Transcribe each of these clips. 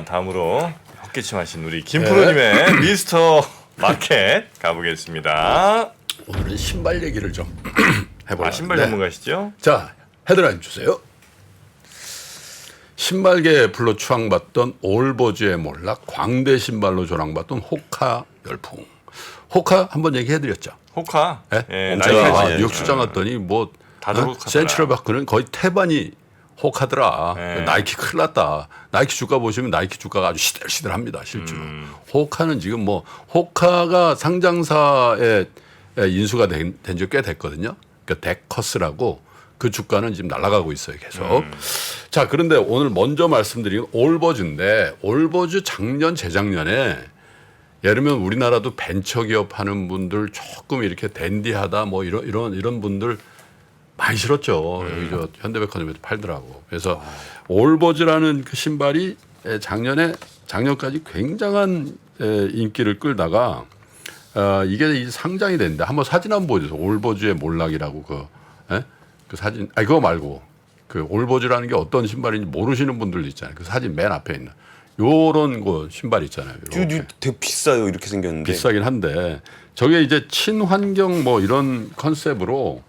다음으로 헛기침하신 우리 김프로님의 미스터 마켓 가보겠습니다. 오늘은 신발 얘기를 좀 해보려고 신발 하는데. 전문가시죠? 자, 헤드라인 주세요. 신발계에 불로 추앙받던 올버즈의 몰락, 광대 신발로 조랑받던 호카 열풍. 호카 한번 얘기해드렸죠. 호카. 네? 예, 제가 나이키지. 육수장 갔더니 뭐 다들 호카더라. 센트럴바크는 거의 태반이 호카더라. 네. 나이키 큰일 났다. 나이키 주가 보시면 나이키 주가가 아주 시들시들합니다. 실제로. 호카는 지금 뭐 호카가 상장사에 인수가 된 지 꽤 됐거든요. 그러니까 데커스라고 그 주가는 지금 날아가고 있어요. 계속. 자, 그런데 오늘 먼저 말씀드린 올버즈인데 올버즈 작년 재작년에 예를 들면 우리나라도 벤처기업 하는 분들 조금 이렇게 댄디하다 뭐 이런 분들 많이 실었죠. 여기 저 현대백화점에도 팔더라고. 그래서 올버즈라는 그 신발이 작년까지 굉장한 인기를 끌다가 이게 상장이 됐는데 한번 사진 한번 보여주세요. 올버즈의 몰락이라고 그 사진. 아니 그거 말고 그 올버즈라는 게 어떤 신발인지 모르시는 분들도 있잖아요. 그 사진 맨 앞에 있는 요런 거 신발 있잖아요. 되게 비싸요. 이렇게 생겼는데. 비싸긴 한데 저게 이제 친환경 뭐 이런 컨셉으로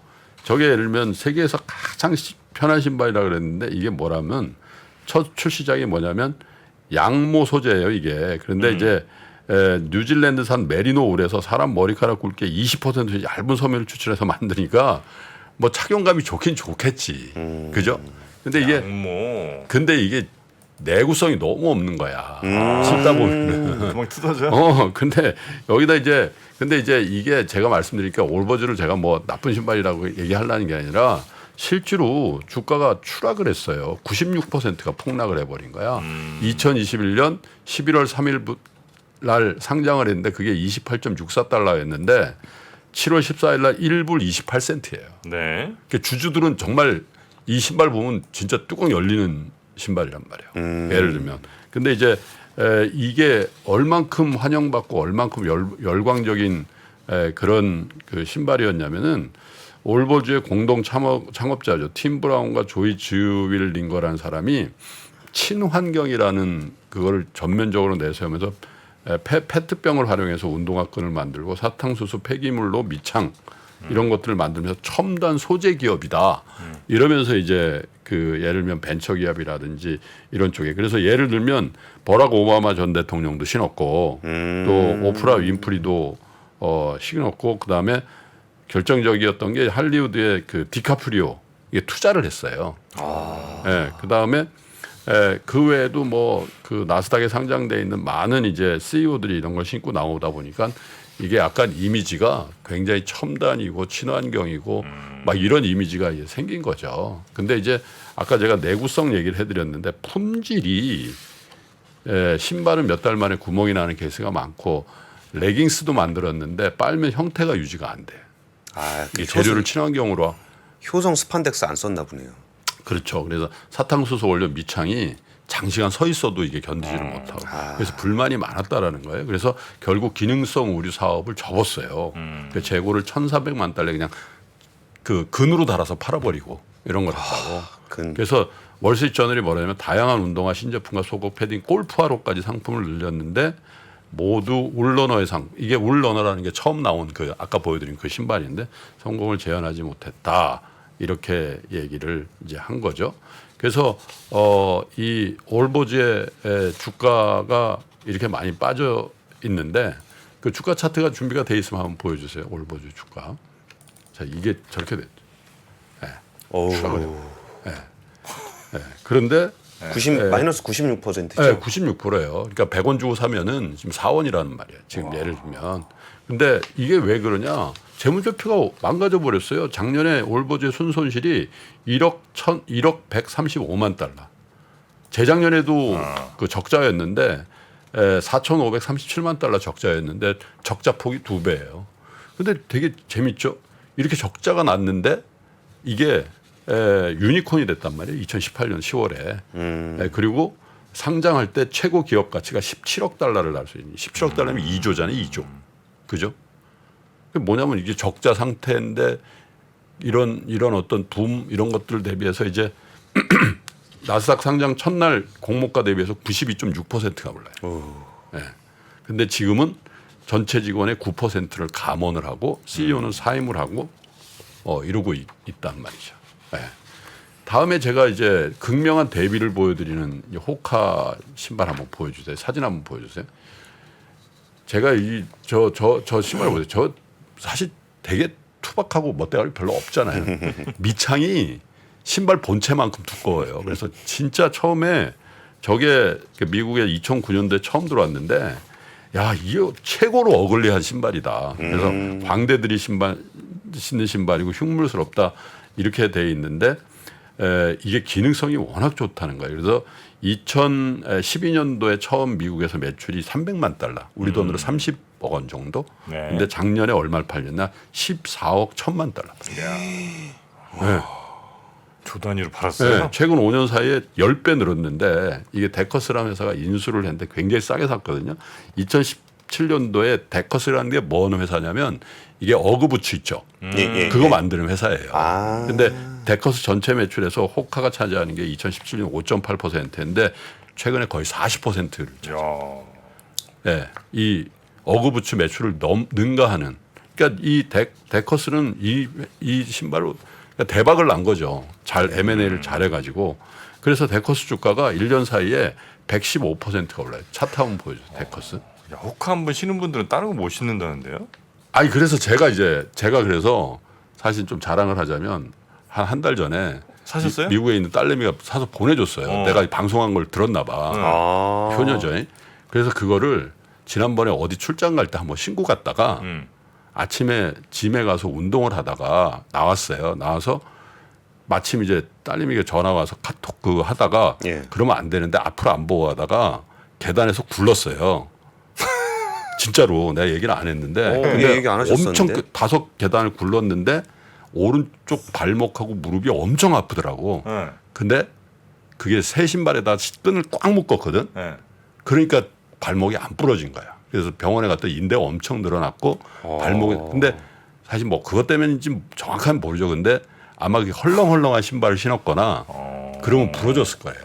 저게 예를 들면 세계에서 가장 편한 신발이라 그랬는데 이게 뭐라면 첫 출시작이 뭐냐면 양모 소재예요 이게. 그런데 이제 뉴질랜드산 메리노 울에서 사람 머리카락 굵게 20% 얇은 소매를 추출해서 만드니까 뭐 착용감이 좋긴 좋겠지. 그죠? 근데 이게 근데 이게 내구성이 너무 없는 거야. 신다 보면은. 금방 뜯어져. 근데 여기다 이제 근데 이제 이게 제가 말씀드리니까 올버즈를 제가 뭐 나쁜 신발이라고 얘기하려는 게 아니라 실제로 주가가 추락을 했어요. 96%가 폭락을 해버린 거야. 2021년 11월 3일 날 상장을 했는데 그게 28.64달러였는데 7월 14일 날 1불 28센트예요. 네. 그러니까 주주들은 정말 이 신발 보면 진짜 뚜껑 열리는 신발이란 말이에요. 예를 들면. 근데 이제 이게 얼만큼 환영받고 얼만큼 열광적인 그런 그 신발이었냐면은 올버즈의 공동 창업자죠. 팀 브라운과 조이 즈윌링거라는 사람이 친환경이라는 그거를 전면적으로 내세우면서 페트병을 활용해서 운동화끈을 만들고 사탕수수 폐기물로 밑창 이런 것들을 만들면서 첨단 소재 기업이다. 이러면서 이제 그 예를 들면 벤처 기업이라든지 이런 쪽에 그래서 예를 들면 버락 오바마 전 대통령도 신었고 또 오프라 윈프리도 신었고 그다음에 결정적이었던 게 할리우드의 그 디카프리오 이게 투자를 했어요. 예, 그다음에 그 외에도 뭐 그 나스닥에 상장돼 있는 많은 이제 CEO들이 이런 걸 신고 나오다 보니까 이게 약간 이미지가 굉장히 첨단이고 친환경이고 막 이런 이미지가 이제 생긴 거죠. 근데 이제 아까 제가 내구성 얘기를 해드렸는데 품질이 신발은 몇 달 만에 구멍이 나는 케이스가 많고 레깅스도 만들었는데 빨면 형태가 유지가 안 돼. 이 재료를 친환경으로. 효성 스판덱스 안 썼나 보네요. 그렇죠. 그래서 사탕수수 원료 밑창이 장시간 서 있어도 이게 견디지를 못하고 그래서 불만이 많았다라는 거예요. 그래서 결국 기능성 의류 사업을 접었어요. 그 재고를 1,400만 달러 그냥 그 근으로 달아서 팔아버리고 이런 걸 했다고. 그래서 월스트리트저널이 뭐라냐면 다양한 운동화 신제품과 속옷 패딩 골프화로까지 상품을 늘렸는데 모두 울러너의 이게 울러너라는 게 처음 나온 그 아까 보여드린 그 신발인데 성공을 재현하지 못했다. 이렇게 얘기를 이제 한 거죠. 그래서 이 올버즈의 주가가 이렇게 많이 빠져 있는데 그 주가 차트가 준비가 돼 있으면 한번 보여주세요. 올버즈 주가. 자 이게 저렇게 됐죠. 네. 그런데 마이너스 96%죠. 네, 96%예요. 그러니까 100원 주고 사면은 지금 4원이라는 말이에요. 지금 예를 들면. 근데 이게 왜 그러냐? 재무제표가 망가져 버렸어요. 작년에 올버즈의 순손실이 1억 135만 달러. 재작년에도 그 적자였는데 4,537만 달러 적자였는데 적자 폭이 2배예요. 근데 되게 재밌죠. 이렇게 적자가 났는데 이게 유니콘이 됐단 말이에요. 2018년 10월에. 그리고 상장할 때 최고 기업 가치가 17억 달러를 날 수 있는. 17억 달러면 2조잖아요. 2조. 그죠? 뭐냐면 이게 적자 상태인데 이런 어떤 붐 이런 것들 대비해서 이제 나스닥 상장 첫날 공모가 대비해서 92.6%가 올라요. 예. 근데 지금은 전체 직원의 9%를 감원을 하고 CEO는 사임을 하고 이러고 있단 말이죠. 예. 다음에 제가 이제 극명한 대비를 보여드리는 이 호카 신발 한번 보여주세요. 사진 한번 보여주세요. 제가 저 신발 보세요. 저 사실 되게 투박하고 멋대가리 별로 없잖아요. 밑창이 신발 본체만큼 두꺼워요. 그래서 진짜 처음에 저게 미국에 2009년도에 처음 들어왔는데 야, 이게 최고로 어글리한 신발이다. 그래서 광대들이 신는 신발이고 흉물스럽다 이렇게 돼 있는데 이게 기능성이 워낙 좋다는 거예요. 그래서 2012년도에 처음 미국에서 매출이 300만 달러, 우리 돈으로 30억 원 정도. 네. 근데 작년에 얼마를 팔렸나? 14억 1천만 달러. 네. 조 단위로 팔았어요. 네, 최근 5년 사이에 10배 늘었는데 이게 데커스라는 회사가 인수를 했는데 굉장히 싸게 샀거든요. 2017년도에 데커스라는 게 뭔 회사냐면 이게 어그부츠 있죠. 그거 만드는 회사예요. 근데 데커스 전체 매출에서 호카가 차지하는 게 2017년 5.8%인데 최근에 거의 40%를 야. 네, 이 어그부츠 매출을 능가하는. 그러니까 이 데커스는 이 신발로 그러니까 대박을 난 거죠. 잘 M&A를 잘해가지고. 그래서 데커스 주가가 1년 사이에 115%가 올라요. 차트 한번 보여주세요. 데커스. 야, 호카 한번 신은 분들은 다른 거 못 신는다는데요? 아니 그래서 제가 그래서 사실 좀 자랑을 하자면 한 달 전에 사셨어요? 미국에 있는 딸내미가 사서 보내줬어요. 내가 방송한 걸 들었나 봐. 효녀죠. 그래서 그거를 지난번에 어디 출장 갈 때 한번 신고 갔다가 아침에 짐에 가서 운동을 하다가 나왔어요. 나와서 마침 이제 딸내미가 전화 와서 카톡 그거 하다가 그러면 안 되는데 앞으로 안 보고 하다가 계단에서 굴렀어요. 진짜로 내가 얘기를 안 했는데 근데 얘기 안 하셨었는데? 엄청 5 계단을 굴렀는데 오른쪽 발목하고 무릎이 엄청 아프더라고. 네. 근데 그게 새 신발에다 끈을 꽉 묶었거든. 네. 그러니까 발목이 안 부러진 거야. 그래서 병원에 갔더니 인대가 엄청 늘어났고 발목이 근데 사실 뭐 그것 때문인지 정확하게 모르죠. 근데 아마 그게 헐렁헐렁한 신발을 신었거나 그러면 부러졌을 거예요.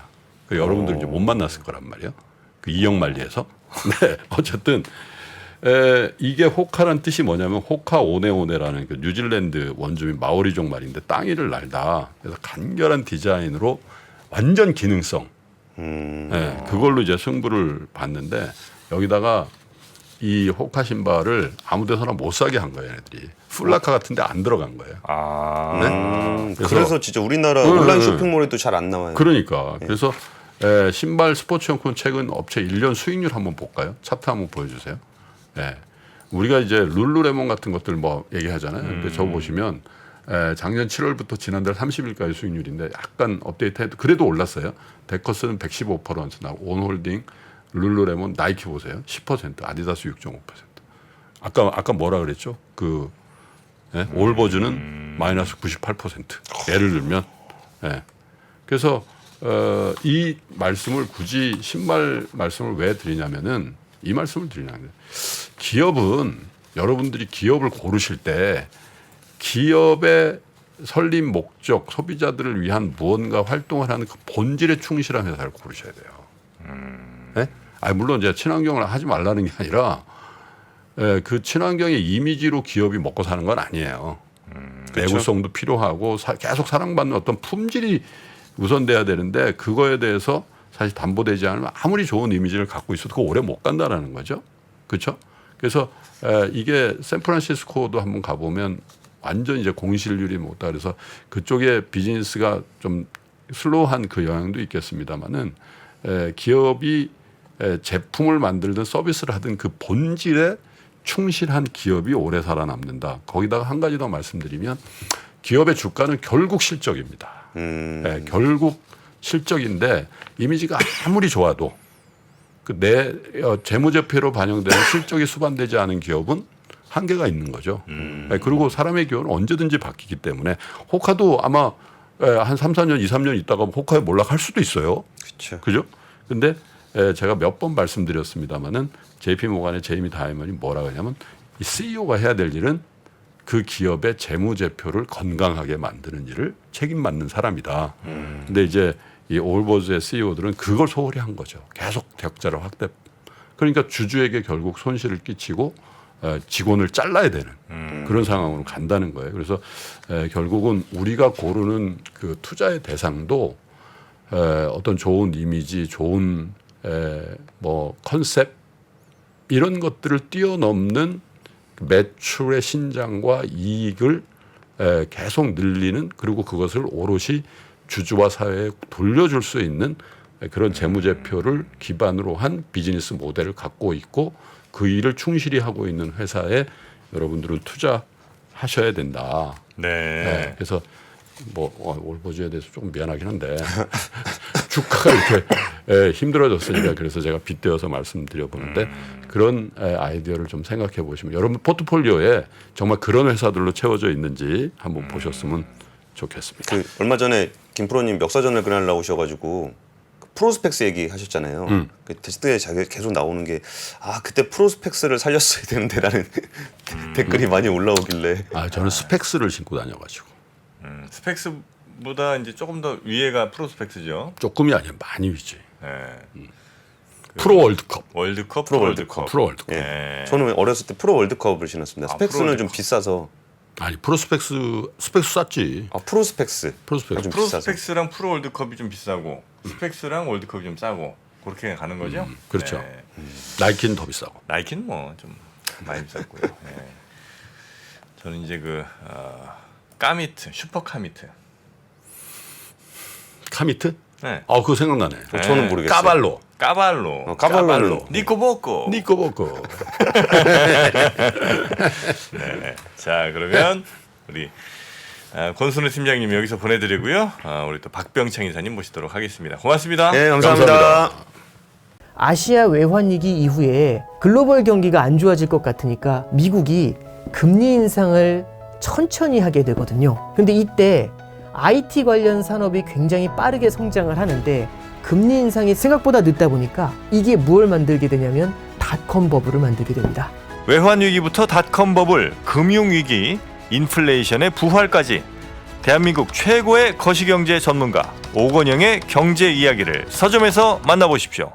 그 여러분들 이제 못 만났을 거란 말이에요. 그 이영만리에서. 네, 어쨌든 이게 호카란 뜻이 뭐냐면 호카 오네오네라는 그 뉴질랜드 원주민 마오리족 말인데 땅 위를 날다. 그래서 간결한 디자인으로 완전 기능성. 네, 그걸로 이제 승부를 봤는데 여기다가 이 호카 신발을 아무 데서나 못 사게 한 거예요, 애들이. 풀라카 같은 데 안 들어간 거예요. 네? 그래서 진짜 우리나라 온라인 쇼핑몰에도 잘 안 나와요. 그러니까. 그래서 신발 스포츠용품 최근 업체 1년 수익률 한번 볼까요? 차트 한번 보여주세요. 예. 우리가 이제 룰루레몬 같은 것들 뭐 얘기하잖아요. 근데 저 보시면 작년 7월부터 지난달 30일까지 수익률인데 약간 업데이트해도 그래도 올랐어요. 데커스는 115% 나고 온홀딩, 룰루레몬, 나이키 보세요. 10%, 아디다스 6.5%. 아까 뭐라 그랬죠? 그 올버즈는 마이너스 98%. 예를 들면. 예. 그래서 이 말씀을 굳이 신발 말씀을 왜 드리냐면은 이 말씀을 드리냐면 기업은 여러분들이 기업을 고르실 때 기업의 설립 목적 소비자들을 위한 무언가 활동을 하는 그 본질에 충실한 회사를 고르셔야 돼요. 네? 아니 물론 이제 친환경을 하지 말라는 게 아니라 그 친환경의 이미지로 기업이 먹고 사는 건 아니에요. 내구성도 필요하고 계속 사랑받는 어떤 품질이 우선돼야 되는데 그거에 대해서 사실 담보되지 않으면 아무리 좋은 이미지를 갖고 있어도 그거 오래 못 간다라는 거죠. 그렇죠? 그래서 이게 샌프란시스코도 한번 가보면 완전 이제 공실률이 못다 그래서 그쪽에 비즈니스가 좀 슬로우한 그 영향도 있겠습니다만은 기업이 제품을 만들든 서비스를 하든 그 본질에 충실한 기업이 오래 살아남는다. 거기다가 한 가지 더 말씀드리면 기업의 주가는 결국 실적입니다. 결국 실적인데 이미지가 아무리 좋아도 그 내 재무제표로 반영되는 실적이 수반되지 않은 기업은 한계가 있는 거죠. 그리고 사람의 기업은 언제든지 바뀌기 때문에 호카도 아마 한 3, 4년, 2, 3년 있다가 호카에 몰락할 수도 있어요. 그렇죠. 그죠? 근데 제가 몇 번 말씀드렸습니다마는 JP 모간의 제이미 다이먼이 뭐라고 하냐면 이 CEO가 해야 될 일은 그 기업의 재무제표를 건강하게 만드는 일을 책임 맡는 사람이다. 근데 이제 이 올버즈의 CEO들은 그걸 소홀히 한 거죠. 계속 격자를 확대. 그러니까 주주에게 결국 손실을 끼치고 직원을 잘라야 되는 그런 상황으로 간다는 거예요. 그래서 결국은 우리가 고르는 그 투자의 대상도 어떤 좋은 이미지, 좋은 뭐 컨셉 이런 것들을 뛰어넘는 매출의 신장과 이익을 계속 늘리는 그리고 그것을 오롯이 주주와 사회에 돌려줄 수 있는 그런 재무제표를 기반으로 한 비즈니스 모델을 갖고 있고 그 일을 충실히 하고 있는 회사에 여러분들은 투자하셔야 된다. 네. 그래서 뭐 올버즈에 대해서 조금 미안하긴 한데 주가가 이렇게 힘들어졌으니까 그래서 제가 빗대어서 말씀드려보는데 그런 아이디어를 좀 생각해 보시면 여러분 포트폴리오에 정말 그런 회사들로 채워져 있는지 한번 보셨으면 좋겠습니다. 그 얼마 전에 김프로님 역사전을 그날 나오셔가지고 프로스펙스 얘기하셨잖아요. 그때 계속 나오는 게 그때 프로스펙스를 살렸어야 되는데라는 댓글이 많이 올라오길래 저는 스펙스를 신고 다녀가지고 스펙스보다 이제 조금 더 위에가 프로스펙스죠. 조금이 아니라 많이 위지. 네. 프로 월드컵. 월드컵, 프로 월드컵. 프로 월드컵. 예. 저는 어렸을 때 프로 월드컵을 신었습니다. 스펙스는 좀 비싸서. 아니 프로스펙스 쌌지. 프로스펙스. 프로스펙스. 좀 비싸서. 프로스펙스랑 프로 월드컵이 좀 비싸고 스펙스랑 월드컵이 좀 싸고 그렇게 가는 거죠. 그렇죠. 네. 나이키는 더 비싸고. 나이키는 뭐 좀 많이 비쌌고요. 네. 저는 이제 그 까미트, 슈퍼 까미트. 카미트? 네. 그거 생각나네. 저는 모르겠어요. 까발로. 까발로. 까발로는 니코보코. 니꺼버거. 네. 자 그러면 우리 권순우 팀장님 여기서 보내드리고요. 우리 또 박병창 이사님 모시도록 하겠습니다. 고맙습니다. 네, 감사합니다. 감사합니다. 아시아 외환위기 이후에 글로벌 경기가 안 좋아질 것 같으니까 미국이 금리 인상을 천천히 하게 되거든요. 근데 이때 IT 관련 산업이 굉장히 빠르게 성장을 하는데 금리 인상이 생각보다 늦다 보니까 이게 무엇을 만들게 되냐면 닷컴 버블을 만들게 됩니다. 외환위기부터 닷컴 버블, 금융위기, 인플레이션의 부활까지 대한민국 최고의 거시경제 전문가 오건영의 경제 이야기를 서점에서 만나보십시오.